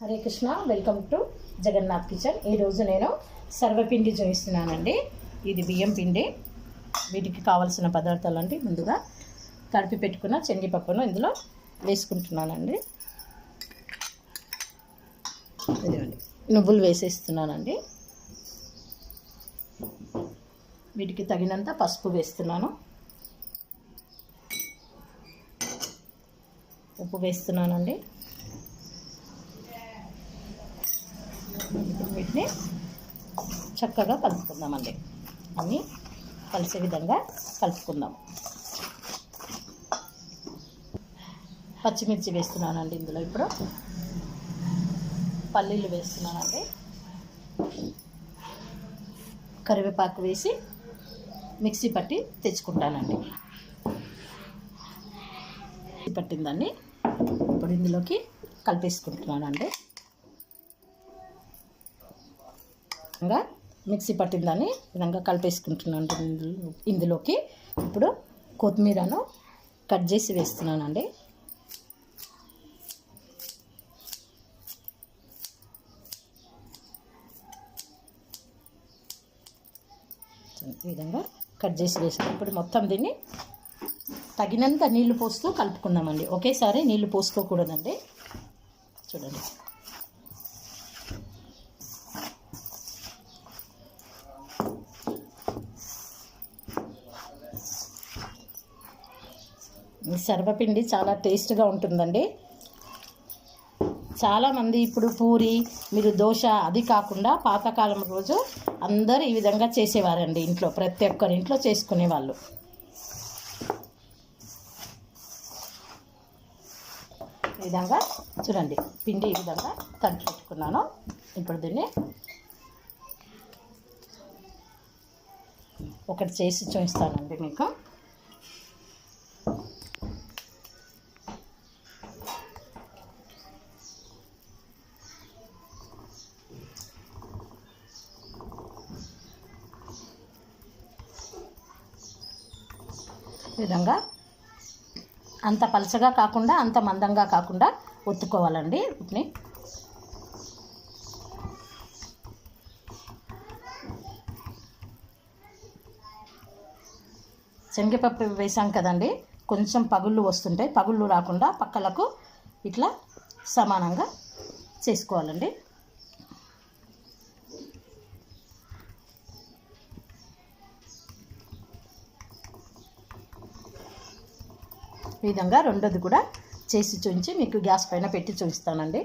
Hare Krishna, welcome to Jagannath kitchen. ఈరోజు నేను సర్వపిండి చూపిస్తున్నానండి. ఇది బియ్యం పిండి. వీటికి కావాల్సిన పదార్థాలు అంటే ముందుగా తడిపి పెట్టుకున్న శనగపప్పును ఇందులో వేసుకుంటున్నానండి. ఇదిగోండి, నువ్వులు వేసేస్తున్నానండి. వీటికి తగినంత పసుపు వేస్తున్నాను, ఉప్పు వేస్తున్నానండి. వీటిని చక్కగా కలుపుకుందామండి. అన్నీ కలిసే విధంగా కలుపుకుందాం. పచ్చిమిర్చి వేస్తున్నానండి ఇందులో. ఇప్పుడు పల్లీలు వేస్తున్నానండి. కరివేపాకు వేసి మిక్సీ పట్టి తెచ్చుకుంటానండి. పట్టిందాన్ని ఇప్పుడు ఇందులోకి కలిపేసుకుంటున్నానండి. మిక్సీ పట్టిందని విధంగా కలిపేసుకుంటున్నాను. ఇందులోకి ఇప్పుడు కొత్తిమీరను కట్ చేసి వేస్తున్నానండి. ఈ విధంగా కట్ చేసి వేసి ఇప్పుడు మొత్తం దీన్ని తగినంత నీళ్లు పోస్తూ కలుపుకుందామండి. ఒకేసారి నీళ్లు పోసుకోకూడదండి. చూడండి, ఈ సర్వపిండి చాలా టేస్ట్గా ఉంటుందండి. చాలామంది ఇప్పుడు పూరి, మీరు దోశ అది కాకుండా పాతకాలం రోజు అందరూ ఈ విధంగా చేసేవారండి. ఇంట్లో ప్రతి ఒక్కరి ఇంట్లో చేసుకునేవాళ్ళు. ఈ విధంగా చూడండి, పిండి ఈ విధంగా తడిపి పెట్టుకున్నాను. ఇప్పుడు దీన్ని ఒకటి చేసి చూపిస్తానండి మీకు. ఈ విధంగా అంత పలచగా కాకుండా అంత మందంగా కాకుండా ఒత్తుకోవాలండి. వీటిని శనగపప్పు వేసాం కదండి, కొంచెం పగుళ్ళు వస్తుంటాయి. పగుళ్ళు రాకుండా పక్కలకు ఇట్లా సమానంగా చేసుకోవాలండి. ఈ విధంగా రెండోది కూడా చేసి చూపించి మీకు గ్యాస్ పైన పెట్టి చూపిస్తానండి.